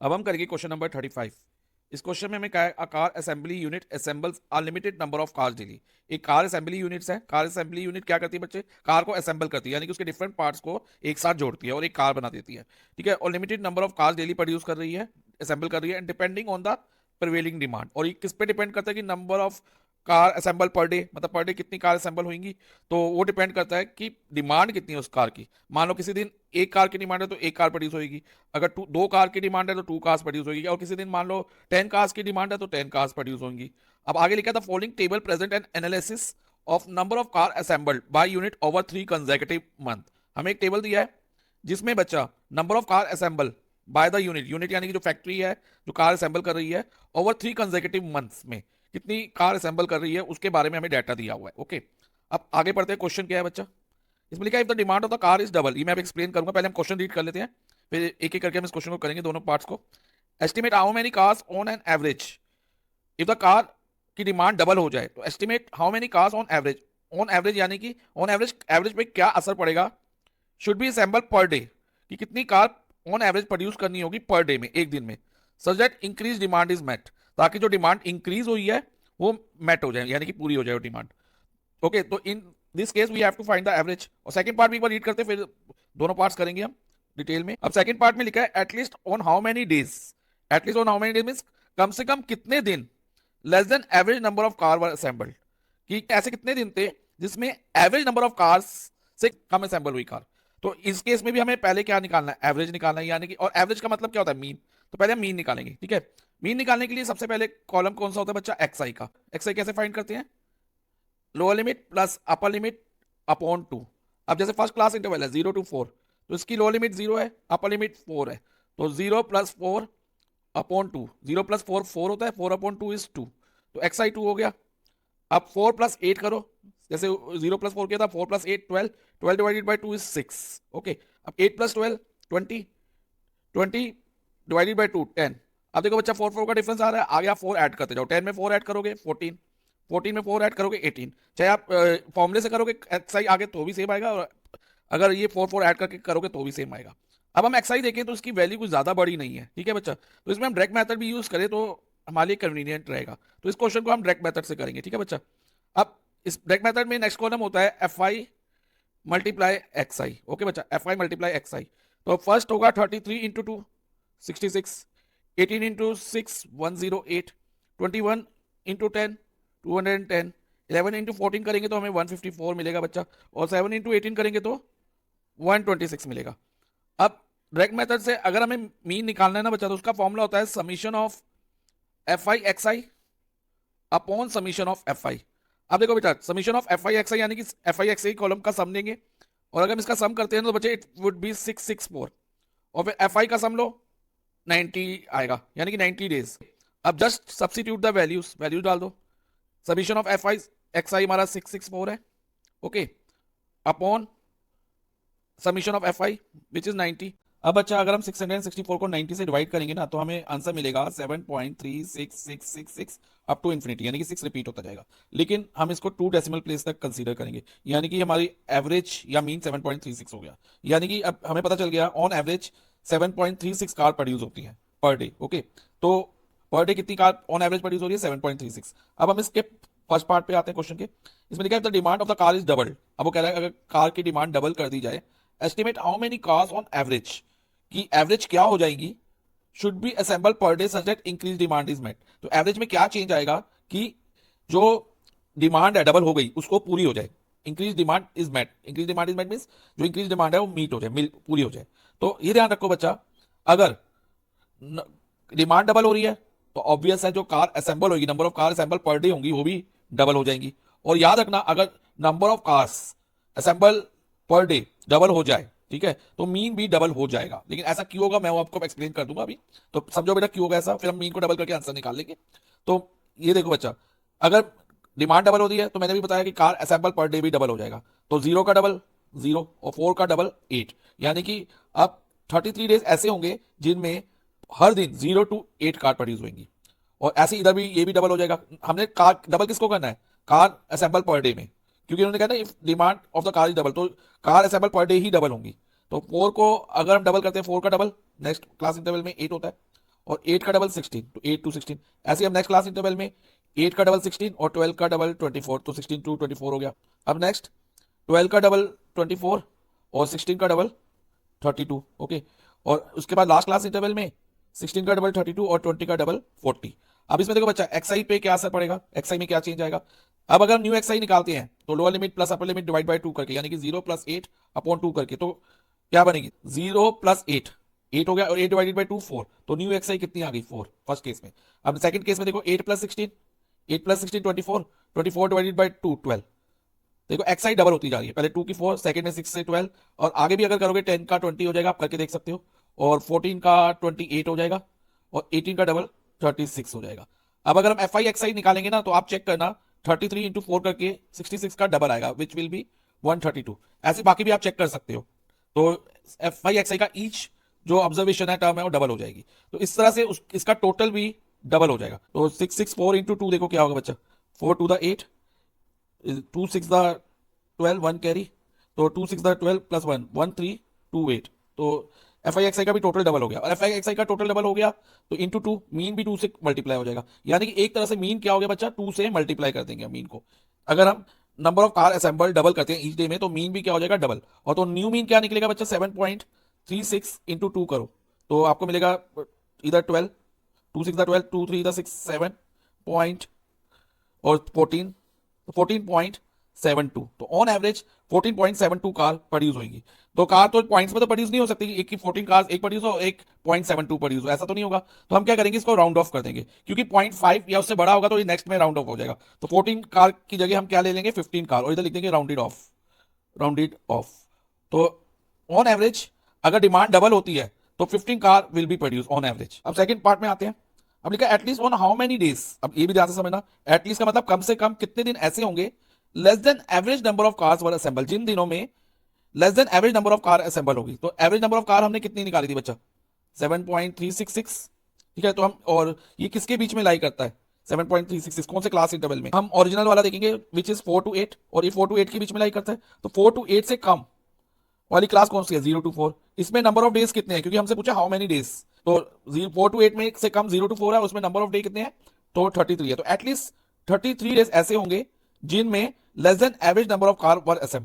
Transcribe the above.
अब हम करेंगे क्वेश्चन नंबर 35। इस क्वेश्चन में हमें क्या है, a car assembly unit assembles a limited number of cars daily. एक कार असेंबली यूनिट्स है। कार असेंबली यूनिट क्या करती है बच्चे, कार को असेंबल करती है, यानी कि उसके डिफरेंट पार्ट्स को एक साथ जोड़ती है और एक कार बना देती है। ठीक है, और limited number of cars daily produce कर रही है, असेंबल कर रही है, and depending on the prevailing demand. और ये किस पे डिपेंड करता है कि number of car assemble per day, मतलब पर डे कितनी कार असेंबल होंगी, तो वो डिपेंड करता है कि डिमांड कितनी है उस कार की। मान लो किसी दिन एक कार की डिमांड है तो एक कार प्रोड्यूस होगी, अगर दो कार की डिमांड है तो टू कार्स प्रोड्यूस होगी, और किसी दिन मान लो 10 कार्स की डिमांड है तो 10 कार्स प्रोड्यूस होंगी। अब आगे लिखा था following table present N analysis of number of car assembled by unit over 3 consecutive month. हमें एक टेबल दिया है जिसमें बच्चा number of car assemble by the unit, unit यानी कि जो फैक्ट्री है जो कार असेंबल कर रही है, ओवर 3 कंसेक्यूटिव मंथ्स में कितनी कार असेंबल कर रही है उसके बारे में हमें डाटा दिया हुआ है। ओके, अब आगे पढ़ते हैं। क्वेश्चन क्या है बच्चा, इसमें लिखा है if the demand of the car is double. ये मैं अब एक्सप्लेन करूंगा, पहले हम क्वेश्चन रीड कर लेते हैं, फिर एक एक करके हम इस क्वेश्चन को करेंगे दोनों पार्ट्स को। Estimate how many cars on an average, if the car की डिमांड डबल हो जाए तो estimate how many cars on average. On average यानी कि ऑन एवरेज, एवरेज पे क्या असर पड़ेगा, should be assemble per day, कि कितनी कार ऑन एवरेज प्रोड्यूस करनी होगी पर डे में, एक दिन में, such that increase demand is met, ताकि जो डिमांड इंक्रीज हुई है वो मेट हो जाए, यानी कि पूरी हो जाए वो डिमांड। ओके, तो in this case we have to find the average. और सेकंड पार्ट भी एक बार रीड करते फिर दोनों पार्ट्स करेंगे हम डिटेल में। अब सेकंड पार्ट में लिखा है at least on how many days, at least on how many days means कम से कम कितने दिन, less than average number of car were assembled, कि ऐसे कितने दिन थे जिसमें एवरेज नंबर ऑफ कार्स से कम असेंबल हुई कार। तो इस केस में भी हमें पहले क्या निकालना है, एवरेज निकालना है, यानी कि, और एवरेज का मतलब क्या होता है, मीन। तो पहले हम मीन निकालेंगे। ठीक है, मीन निकालने के लिए सबसे पहले कॉलम कौन सा होता है बच्चा, एक्स आई का। एक्स आई कैसे फाइंड करते हैं, lower limit plus upper limit upon 2। अब जैसे फर्स्ट क्लास इंटरवल है 0 to 4, तो इसकी लोअर लिमिट 0 है, अपर लिमिट 4 है, तो 0 + 4/2, 0 + 4 4 होता है, 4/2 is 2, तो एक्स आई 2 हो गया। अब 4 + 8 करो, जैसे 0 + 4 किया था, 4 + 8 12, 12 डिवाइडेड बाई 2 is 6। ओके, अब 8 + 12 20, 20 डिवाइडेड बाई 2 10। अब देखो बच्चा 4 4 का डिफरेंस आ रहा है, आगे आप 4 ऐड करते जाओ, 10 में 4 ऐड करोगे 14, 14 में 4 ऐड करोगे 18। चाहे आप फॉर्मूले से करोगे एक्सआई आगे तो भी सेम आएगा, और अगर ये 4 4 ऐड करके करोगे तो भी सेम आएगा। अब हम एक्सआई देखें तो इसकी वैल्यू कुछ ज्यादा बड़ी नहीं है। ठीक है बच्चा, तो इसमें हम डायरेक्ट मेथड भी यूज करें तो हमारे लिए कन्वीनियंट रहेगा, तो इस क्वेश्चन को हम डायरेक्ट मेथड से करेंगे। ठीक है बच्चा, अब इस डायरेक्ट मेथड में नेक्स्ट कॉलम होता है F I multiply x I. Okay बच्चा, एफ आई मल्टीप्लाई एक्स आई, तो फर्स्ट होगा 33 × 2 66, 18 × 6 108, 21 × 10 210, 11 × 14 करेंगे तो हमें 154 मिलेगा बच्चा, और 7 × 18 करेंगे तो 126 मिलेगा। अब डायरेक्ट मेथड से अगर हमें मीन निकालना है ना बच्चा, तो उसका फॉर्मूला होता है summation of F I X I upon summation of F I. अब देखो बेटा, summation of F I X I यानी कि F I X I column का सम लेंगे, और अगर हम इसका सम करते हैं तो बच्चे इट वुड बी 664, और फिर एफ आई का सम लो 90 आएगा, यानी कि 90 डेज। अब just substitute the values, values डाल दो। Summation of F I X I हमारा 664 है, okay, upon summation of F I which is 90। अब अच्छा, अगर हम 664 को 90 से डिवाइड करेंगे ना तो हमें आंसर मिलेगा 7.36666 अप टू इन्फिनिटी, यानी कि 6 रिपीट होता जाएगा। लेकिन हम इसको 2 डेसिमल प्लेस तक कंसीडर करेंगे, यानी कि हमारी एवरेज या मीन 7.36 हो गया, यानी कि अब हमें पता चल गया ऑन एवरेज 7.36 कार प्रोड्यूस होती है पर डे। ओके, तो पर डे कितनी कार ऑन एवरेज प्रोड्यूस हो रही है, 7.36। अब हम इसके फर्स्ट पार्ट पे आते हैं क्वेश्चन के। इसमें लिखा है the demand of the car is double. अब वो कह रहा है अगर कार की डिमांड डबल कर दी जाए, estimate how many cars on average, की एवरेज क्या हो जाएगी, should be assemble per day such that increase demand is met. तो एवरेज में क्या चेंज आएगा कि जो डिमांड है डबल हो गई उसको पूरी हो जाए, increase demand is met, increase demand is met means जो इंक्रीज डिमांड है वो मीट हो जाए, पूरी हो जाए। तो ये ध्यान रखो बच्चा, अगर डिमांड डबल हो रही है तो ऑब्वियस है जो कार असेंबल होगी, number of car assemble per day होंगी वो भी डबल हो जाएंगी। और याद रखना, अगर number of cars assemble per day double हो जाए, ठीक है, तो मीन भी डबल हो जाएगा। लेकिन ऐसा क्यों होगा मैं वो आपको एक्सप्लेन कर दूंगा अभी, तो समझो बेटा क्यों होगा ऐसा, फिर हम मीन को डबल करके आंसर निकाल लेंगे। तो ये देखो बच्चा, अगर डिमांड डबल होती है तो मैंने भी बताया कि कार असेंबल पर डे भी डबल हो जाएगा, तो 0 का डबल 0 और 4 का डबल 8, यानी कि अब 33 डेज ऐसे होंगे जिनमें हर दिन 0 to 8 कार प्रोड्यूस होंगी। और ऐसे इधर भी ये भी डबल हो जाएगा। हमने कार डबल किसको करना है, कार असेंबल पर डे में, क्योंकि उन्होंने कहा ना if demand of the car is double, तो कार असेंबल पर डे ही डबल होंगी। तो 4 को अगर हम डबल करते हैं, 4 का डबल नेक्स्ट क्लास इंटरवल में 8 होता है, और 8 का डबल 16, तो 8 टू 16। ऐसे हम नेक्स्ट क्लास इंटरवल में 8 का डबल 16 और 12 का डबल 24, तो 16 टू 24 हो गया। अब नेक्स्ट 12 का डबल 24 और 16 का डबल 32, ओके। और उसके बाद लास्ट क्लास इंटरवल में 16 का डबल 32 और 20 का डबल 40। अब इसमें देखो बच्चा एक्सआई पे क्या असर पड़ेगा, एक्सआई में क्या चेंज आएगा। अब अगर हम न्यू एक्सआई निकालते हैं तो lower limit plus upper limit divide by 2 करके, यानी कि 0 प्लस 8 अपॉन 2 करके, तो क्या बनेगी 0 प्लस 8, 8 हो गया, और 8 डिवाइडेड बाय 2 4, तो न्यू एक्सआई कितनी आ गई 4 फर्स्ट केस में। अब सेकंड केस में देखो 8 प्लस 16, 8 प्लस 16 24, 24 डिवाइडेड बाय 2 12। देखो एक्सआई डबल होती जा रही है, पहले 2 की 4, सेकंड में 6 से 12, और आगे भी अगर करोगे 10 का 20 हो जाएगा, आप करके देख सकते हो, और 14 का 28 हो जाएगा, और 18 का डबल 36 हो जाएगा। अब अगर हम एफ आई एक्स आई निकालेंगे ना, तो आप चेक करना 33 इंटू 4 करके 66 का डबल आएगा, विच विल बी 132। ऐसे बाकी भी आप चेक कर सकते हो। तो एफ आई एक्स आई का ईच जो ऑब्जर्वेशन है टर्म है वो डबल हो जाएगी। तो इस तरह से इसका टोटल भी डबल हो जाएगा। तो 664 इंटू 2 देखो क्या होगा बच्चा, 4 टू द 8, 2 6 द 12, 1 कैरी, तो 2 6 द 12 प्लस 1 1 3 2 8। तो एफ आई एक्स आई का भी टोटल डबल हो गया, और एफ आई एक्स आई का टोटल डबल हो गया तो इंटू 2, मीन भी 2 से मल्टीप्लाई हो जाएगा। यानी कि एक तरह से मीन क्या हो गया बच्चा, 2 से मल्टीप्लाई कर देंगे मीन को। अगर हम number of car assemble double करते हैं ईच डे में, तो मीन भी क्या हो जाएगा डबल। और तो न्यू मीन क्या निकलेगा बच्चा, 7.36 इंटू 2 करो, तो आपको मिलेगा इधर 12, 2 6 द 12, 2 3 द 6 7 पॉइंट, और 14, तो 14.72, तो ऑन एवरेज 14.72 कार प्रोड्यूस होगी। तो कार तो पॉइंट्स में तो प्रोड्यूस नहीं हो सकती, एक की 14 कार एक प्रोड्यूस हो, एक 0.72 प्रोड्यूस हो, ऐसा तो नहीं होगा। तो हम क्या करेंगे, इसको राउंड ऑफ कर देंगे, क्योंकि 0.5 या उससे बड़ा होगा तो ये नेक्स्ट में राउंड ऑफ हो जाएगा। तो 14 कार की जगह हम क्या ले लेंगे, 15 कार, और इधर लिख देंगे राउंडेड ऑफ, राउंडेड ऑफ। तो ऑन एवरेज अगर डिमांड डबल होती है तो 15 car will be produce on average. अब सेकंड पार्ट में आते हैं। अब लिखा at least on how many days, अब ये भी ध्यान से समझना, एटलीस्ट का मतलब कम से कम कितने दिन ऐसे होंगे less than average number of cars were assemble, जिन दिनों में less than average number of car assemble होगी। तो एवरेज नंबर ऑफ कार हमने कितनी निकाली थी बच्चा, 7.366, ठीक है। तो हम, और ये किसके बीच में लाई करता है 7.366, कौन से क्लास इंटरवल में, हम ओरिजिनल वाला देखेंगे विच इज 4 टू 8, और ये 4 टू 8 के बीच में लाई करता है। तो 4 टू 8 से कम वाली क्लास कौन सी है, 0 टू 4। इसमें नंबर ऑफ डेज कितने हैं, क्योंकि हमसे पूछा हाउ मेनी डेज, तो 4 टू 8 में से कम 0 टू 4 है, उसमें नंबर ऑफ डे कितने हैं, तो 33 है। तो एटलीस्ट 33 डेज ऐसे होंगे जिनमें less than average number of car were assemble.